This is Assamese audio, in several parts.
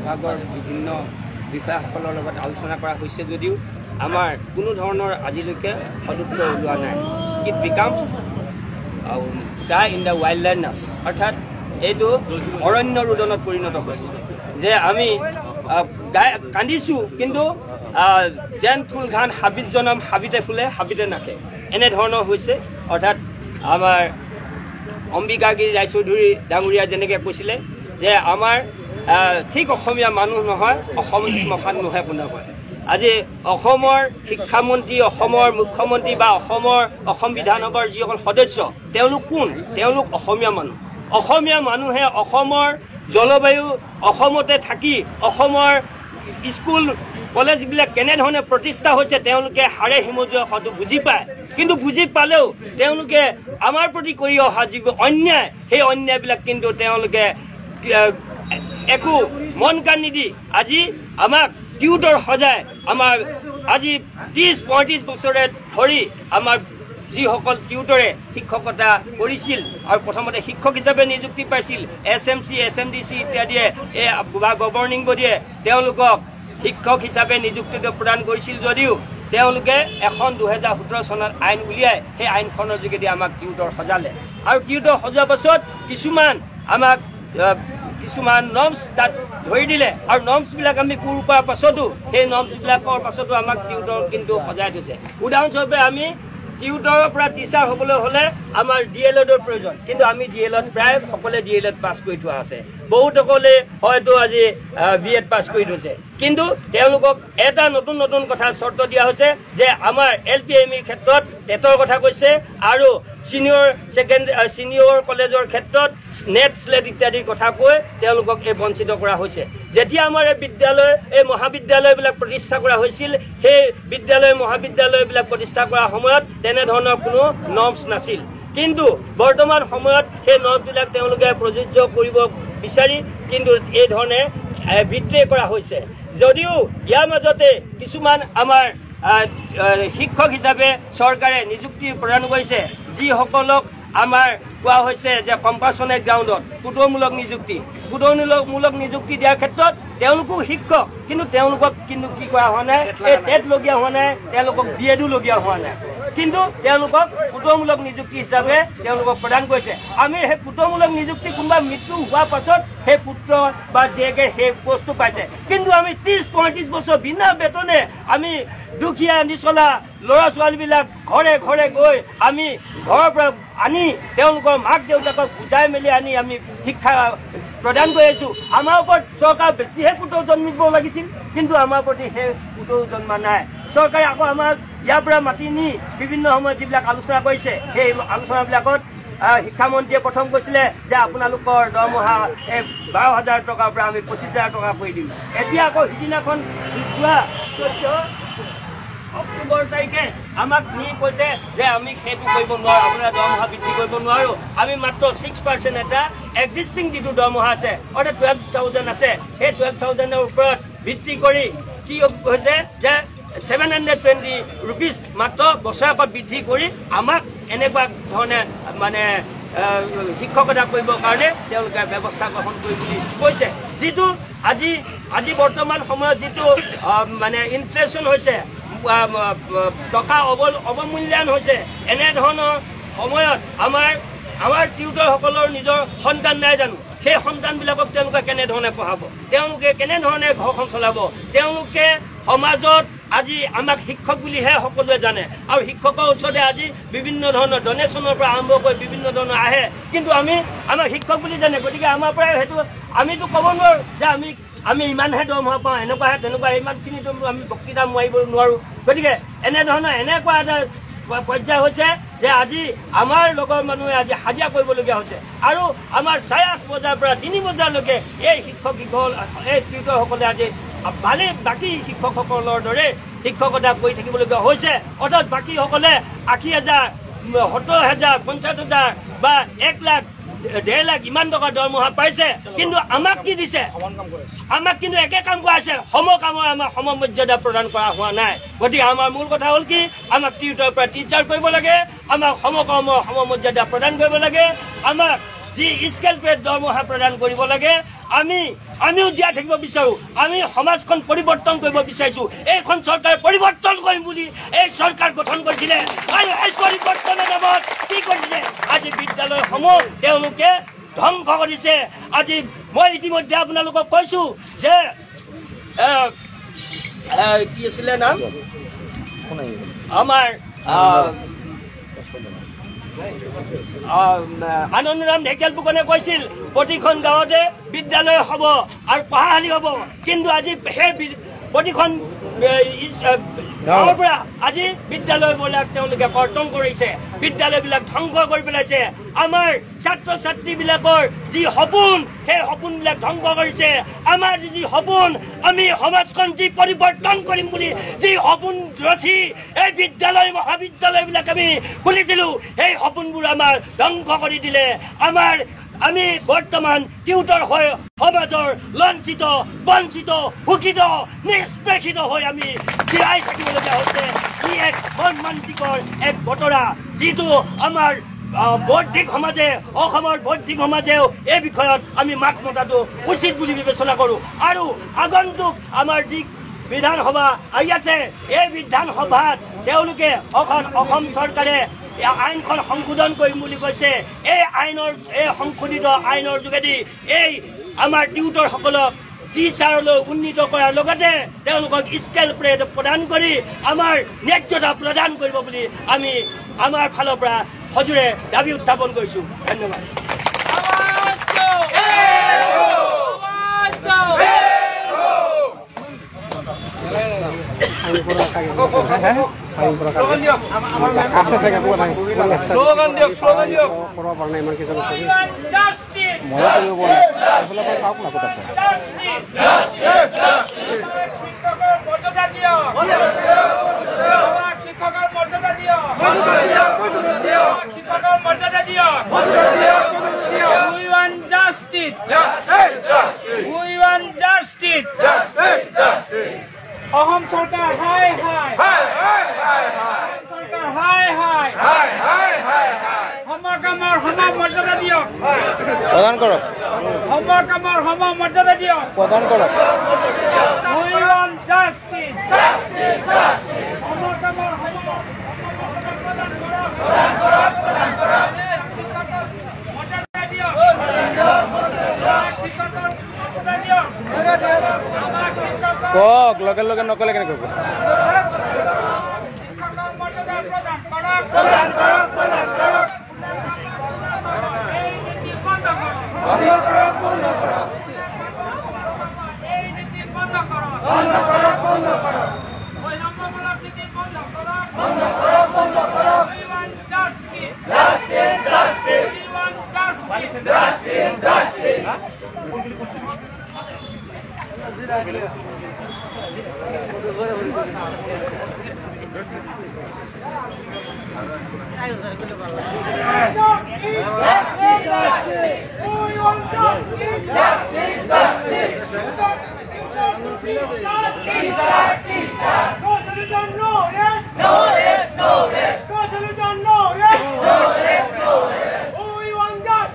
বিভাগৰ বিভিন্ন বিষয়াসকলৰ লগত আলোচনা কৰা হৈছে যদিও আমাৰ কোনো ধৰণৰ আজিলৈকে সদুত্তৰ ওলোৱা নাই। It becomes die in the wildlife, অৰ্থাৎ এইটো অৰণ্য ৰোদনত পৰিণত হৈছে যে আমি কান্দিছোঁ কিন্তু যেন ফুল ঘান হাবিত জনম হাবিতে ফুলে হাবিতে নাকে এনেধৰণৰ হৈছে। অৰ্থাৎ আমাৰ অম্বিকাগিৰি ৰায়চৌধুৰী ডাঙৰীয়া যেনেকৈ কৈছিলে যে আমাৰ ঠিক অসমীয়া মানুহ নহয়, অসম শ্মশান নহয় কোনো হয়। আজি অসমৰ শিক্ষামন্ত্ৰী, অসমৰ মুখ্যমন্ত্ৰী বা অসম বিধানসভাৰ যিসকল সদস্য তেওঁলোক কোন? তেওঁলোক অসমীয়া মানুহ। অসমীয়া মানুহে অসমৰ জলবায়ু, অসমতে থাকি অসমৰ স্কুল কলেজবিলাক কেনেধৰণে প্ৰতিষ্ঠা হৈছে তেওঁলোকে হাড়ে হিমজুৱা হয়তো বুজি পায়, কিন্তু বুজি পালেও তেওঁলোকে আমাৰ প্ৰতি কৰি অহা যিবোৰ অন্যায় সেই অন্যায়বিলাক কিন্তু তেওঁলোকে একো মন কাণ নিদি আজি আমাক টিউটৰ সজাই আমাৰ আজি 30-35 বছৰে ধৰি আমাৰ যিসকল টিউটৰে শিক্ষকতা কৰিছিল আৰু প্ৰথমতে শিক্ষক হিচাপে নিযুক্তি পাইছিল SMC, SMDC ইত্যাদিয়ে বা গভৰ্ণিং বডিয়ে তেওঁলোকক শিক্ষক হিচাপে নিযুক্তি প্ৰদান কৰিছিল যদিও তেওঁলোকে এখন 2017 চনত আইন উলিয়াই সেই আইনখনৰ যোগেদি আমাক টিউটৰ সজালে আৰু টিউটৰ সজোৱাৰ পাছত কিছুমান নৰ্মছ তাত ধৰি দিলে আৰু নৰ্মছবিলাক আমি পূৰ কৰাৰ পাছতো সেই নৰ্মছবিলাকৰ পাছতো আমাক টিউটৰ কিন্তু সজাই থৈছে। উদাহৰণস্বৰূপে আমি টিউটৰৰ পৰা টিচাৰ হ'বলৈ হ'লে আমাৰ DLEDৰ প্ৰয়োজন, কিন্তু আমি DLED প্ৰায় সকলোৱে DLED পাছ কৰি থোৱা আছে, বহুতসকলে হয়তো আজি BEd পাছ কৰি থৈছে, কিন্তু তেওঁলোকক এটা নতুন কথা চৰ্ত দিয়া হৈছে যে আমাৰ LPME ক্ষেত্ৰত টেটৰ কথা কৈছে আৰু ছিনিয়ৰ কলেজৰ ক্ষেত্ৰত নেট স্লেট ইত্যাদিৰ কথা কৈ তেওঁলোকক বঞ্চিত কৰা হৈছে। যেতিয়া আমাৰ এই মহাবিদ্যালয়বিলাক প্ৰতিষ্ঠা কৰা হৈছিল সেই মহাবিদ্যালয়বিলাক প্ৰতিষ্ঠা কৰাৰ সময়ত তেনেধৰণৰ কোনো নৰ্মছ নাছিল, কিন্তু বৰ্তমান সময়ত সেই নৰ্মছবিলাক তেওঁলোকে প্ৰযোজ্য কৰিব বিচাৰি কিন্তু এই ধৰণে বিত্ৰে কৰা হৈছে। যদিও ইয়াৰ মাজতে কিছুমান আমাৰ শিক্ষক হিচাপে চৰকাৰে নিযুক্তি প্ৰদান কৰিছে যিসকলক আমাৰ কোৱা হৈছে যে কম্পাছনেট গ্ৰাউণ্ডত কুটমূলক নিযুক্তি দিয়াৰ ক্ষেত্ৰত তেওঁলোকো শিক্ষক, কিন্তু তেওঁলোকক কিন্তু কি কৰা হোৱা নাই, এই টেট লগীয়া হোৱা নাই, তেওঁলোকক BEdও লগীয়া হোৱা নাই, কিন্তু তেওঁলোকক কুটমূলক নিযুক্তি হিচাপে তেওঁলোকক প্ৰদান কৰিছে। আমি সেই কুটমূলক নিযুক্তি কোনোবা মৃত্যু হোৱাৰ পাছত সেই পুত্ৰ বা জীয়েকে সেই পষ্টটো পাইছে, কিন্তু আমি 30-35 বছৰ বিনা বেতনে আমি দুখীয়া নিচলা ল'ৰা ছোৱালীবিলাক ঘৰে গৈ আমি ঘৰৰ পৰা আনি তেওঁলোকৰ মাক দেউতাকক বুজাই মেলি আনি আমি শিক্ষা প্ৰদান কৰি আছোঁ। আমাৰ ওপৰত চৰকাৰ বেছিহে পুতৌ জন্মিব লাগিছিল, কিন্তু আমাৰ প্ৰতি সেই পুতৌ জন্মা নাই। চৰকাৰে আকৌ আমাক ইয়াৰ পৰা মাতি নি বিভিন্ন সময়ত যিবিলাক আলোচনা কৰিছে সেই আলোচনাবিলাকত শিক্ষামন্ত্ৰীয়ে প্ৰথম কৈছিলে যে আপোনালোকৰ দৰমহা 12,000 টকাৰ পৰা আমি 25,000 টকা কৰি দিম। এতিয়া আকৌ সিদিনাখন 14 অক্টোবৰ তাৰিখে আমাক নি কৈছে যে আমি সেইটো কৰিব নোৱাৰোঁ, আপোনাৰ দৰমহা বৃদ্ধি কৰিব নোৱাৰোঁ, আমি মাত্ৰ 6% এটা এক্সিষ্টিং যিটো দৰমহা আছে অৰ্থাৎ 12,000 আছে সেই 12,000ৰ ওপৰত ভিত্তি কৰি কি হৈছে যে 720 rupees মাত্ৰ বছৰেকত বৃদ্ধি কৰি আমাক এনেকুৱা ধৰণে মানে শিক্ষকতা কৰিবৰ কাৰণে তেওঁলোকে ব্যৱস্থা গ্ৰহণ কৰি বুলি কৈছে। যিটো আজি বৰ্তমান সময়ত যিটো মানে ইনফ্লেশ্যন হৈছে, টকা অৱমূল্যায়ন হৈছে, এনেধৰণৰ সময়ত আমাৰ টিউটৰসকলৰ নিজৰ সন্তান নাই জানো? সেই সন্তানবিলাকক তেওঁলোকে কেনেধৰণে পঢ়াব, তেওঁলোকে কেনেধৰণে ঘৰখন চলাব? তেওঁলোকে সমাজত আজি আমাক শিক্ষক বুলিহে সকলোৱে জানে আৰু শিক্ষকৰ ওচৰতে আজি বিভিন্ন ধৰণৰ ডনেশ্যনৰ পৰা আৰম্ভ কৰি বিভিন্ন ধৰণৰ আহে, কিন্তু আমাক শিক্ষক বুলি জানে। গতিকে আমাৰ পৰাই সেইটো আমিতো ক'ব নোৱাৰোঁ যে আমি ইমানহে দৰমহা পাওঁ, এনেকুৱাহে তেনেকুৱা, ইমানখিনি আমি বক্তৃতা মাৰিব নোৱাৰোঁ। গতিকে এনেকুৱা এটা পৰ্যায় হৈছে যে আজি আমাৰ লগৰ মানুহে আজি হাজিৰা কৰিবলগীয়া হৈছে আৰু আমাৰ 8:30 বজাৰ পৰা 3 বজালৈকে এই টিউটৰসকলে আজি বাকী শিক্ষকসকলৰ দৰে শিক্ষকতা কৰি থাকিবলগীয়া হৈছে। অৰ্থাৎ বাকীসকলে 80,000, 70,000, 50,000 বা 1 লাখ, 1.5 লাখ ইমান টকা দৰমহা পাইছে, কিন্তু আমাক কি দিছে? আমাক কিন্তু একে কাম কৰাইছে, সমকামৰ আমাৰ সমমৰ্যাদা প্ৰদান কৰা হোৱা নাই। গতিকে আমাৰ মূল কথা হ'ল কি, আমাক টিউটৰৰ পৰা টিচাৰ কৰিব লাগে, আমাক সমকৰ্মৰ সমমৰ্যাদা প্ৰদান কৰিব লাগে, আমাক যি স্কেল পে দৰমহা প্ৰদান কৰিব লাগে আমিও জীয়াই থাকিব বিচাৰো আমি সমাজখন পৰিৱৰ্তন কৰিব বিচাৰিছো এইখন চৰকাৰে পৰিৱৰ্তন কৰিম বুলি এই চৰকাৰ গঠন কৰিছিলে আৰু এই পৰিৱৰ্তনৰ নামত কি কৰিছে আজি বিদ্যালয়সমূহ তেওঁলোকে ধ্বংস কৰিছে আজি মই ইতিমধ্যে আপোনালোকক কৈছো যে কি আছিলে নাম আমাৰ আনন্দৰাম ঢেকিয়াল ফুকনে কৈছিল প্ৰতিখন গাঁৱতে বিদ্যালয় হ'ব আৰু পঢ়াশালী হ'ব কিন্তু আজি সেই প্ৰতিখন গাঁৱৰ পৰা আজি বিদ্যালয়বিলাক তেওঁলোকে কৰ্তন কৰিছে বিদ্যালয়বিলাক ধ্বংস কৰি পেলাইছে আমাৰ ছাত্ৰ ছাত্ৰীবিলাকৰ যি সপোন সেই সপোনবিলাক ধ্বংস কৰিছে আমাৰ যি সপোন আমি সমাজখন যি পৰিৱৰ্তন কৰিম বুলি যি সপোন ৰচি এই বিদ্যালয় মহাবিদ্যালয়বিলাক আমি খুলিছিলোঁ সেই সপোনবোৰ আমাৰ ধ্বংস কৰি দিলে আমি বৰ্তমান টিউটৰ হৈ সমাজৰ লাঞ্ছিত বঞ্চিত শোষিত নিষ্পেষিত হৈ আমি জীয়াই থাকিবলগীয়া হৈছে ই এক মৰ্মান্তিকৰ এক বতৰা যিটো আমাৰ বৌদ্ধিক সমাজে অসমৰ বৌদ্ধিক সমাজেও এই বিষয়ত আমি মাত মতাটো উচিত বুলি বিবেচনা কৰোঁ আৰু আগন্তুক আমাৰ যি বিধানসভা আহি আছে এই বিধানসভাত তেওঁলোকে অসম চৰকাৰে আইনখন সংশোধন কৰিম বুলি কৈছে এই সংশোধিত আইনৰ যোগেদি এই আমাৰ টিউটৰসকলক টিচাৰলৈ উন্নীত কৰাৰ লগতে তেওঁলোকক স্কেল পে প্ৰদান কৰি আমাৰ ন্যায্যতা প্ৰদান কৰিব বুলি আমি আমাৰ ফালৰ পৰা সজোৰে দাবী উত্থাপন কৰিছোঁ ধন্যবাদ অসম চৰকাৰ হাই হাই চৰকাৰ হাই হাই সমকামৰ সম মৰ্যাদা দিয়ক প্ৰদান কৰক সমকামৰ সম মৰ্যাদা দিয়ক প্ৰদান কৰক We want justice. সমকামৰ সম মৰ্যাদা দিয়ক কওক লগে লগে নকলে কেনেকৈ ক'ব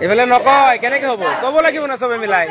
এইফালে নকয় কেনেকে হ'ব ক'ব লাগিব না চবে মিলাই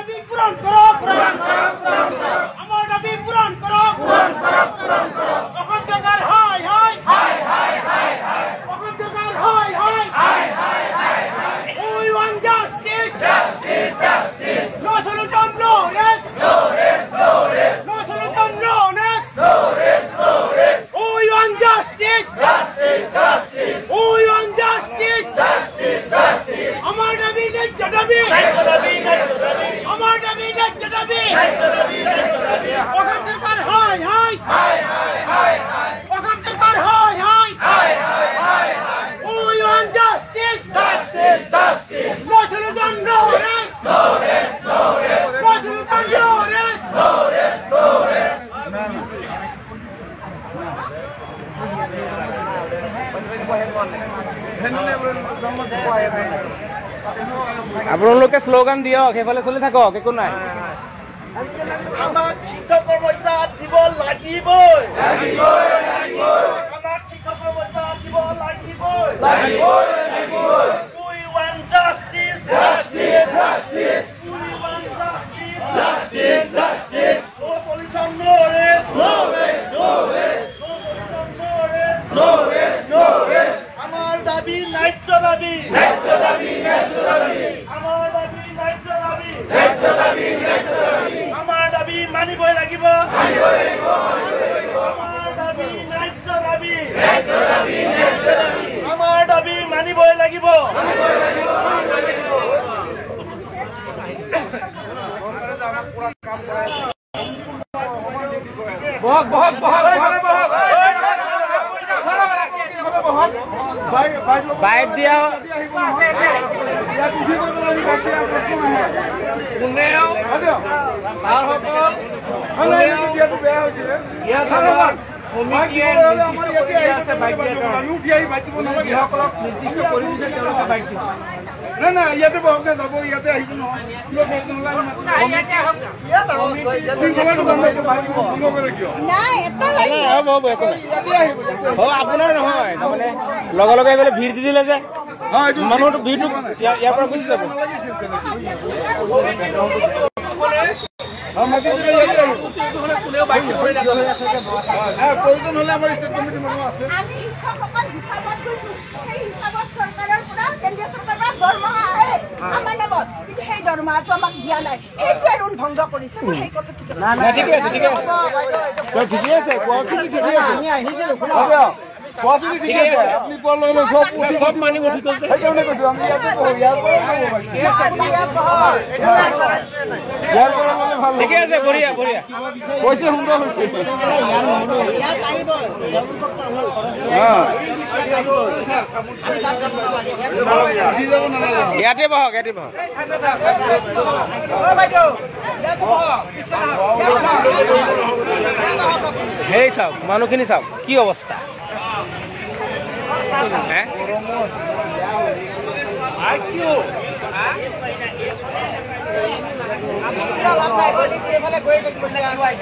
আপোনালোকে শ্লোগান দিয়ক সেইফালে চলি থাকক একো নাই আমাক শিক্ষকৰ পইচা দিব লাগিবই আমাক শিক্ষকৰ পইচা দিব লাগিবই We want justice. মানিবই লাগিব আমাৰ দাবী ন্যায্য দাবী আমাৰ দাবী মানিবই লাগিব বহক বহক বহক বাইক দিয়া না না ইয়াতে বহক না যাব ইয়াতে আহিব নহয় আপোনাৰ নহয় তাৰমানে লগে লগে এইফালে ভিৰ দি দিলে যে মানুহটো ভিৰটো ইয়াৰ পৰা গুচি যাব প্ৰয়োজন হলে আমাৰ ষ্টেট কমিটিৰ মানুহ আছে আমি শিক্ষকসকল হিচাপত গৈছো সেই হিচাপত চৰকাৰৰ পৰা কেন্দ্ৰীয় চৰকাৰৰ পৰা দৰমহা আহে আমাৰ নামত কিন্তু সেই দৰমহাটো আমাক দিয়া নাই সেইটোৱে ৰুণ ভংগ কৰিছে মই সেই কথাটো ঠিকে আছে ঠিকে আছে ঠিকে আছে কোৱাখিনি ঠিকে আছে আমি আহিছিলো কোৱাখিনি ঠিকে আছে আপুনি কোৱাৰ লগে লগে চব মানি উঠি গ'ল সেইকাৰণে কৈছো আমি ইয়াতে বহো ইয়াৰ পৰা মানে ভাল ঠিকে আছে বঢ়িয়া বঢ়িয়া কৈছে সুন্দৰ হৈছে ইয়াতে বহক ইয়াতে বহক সেই চাওক মানুহখিনি চাওক কি অৱস্থা গৈ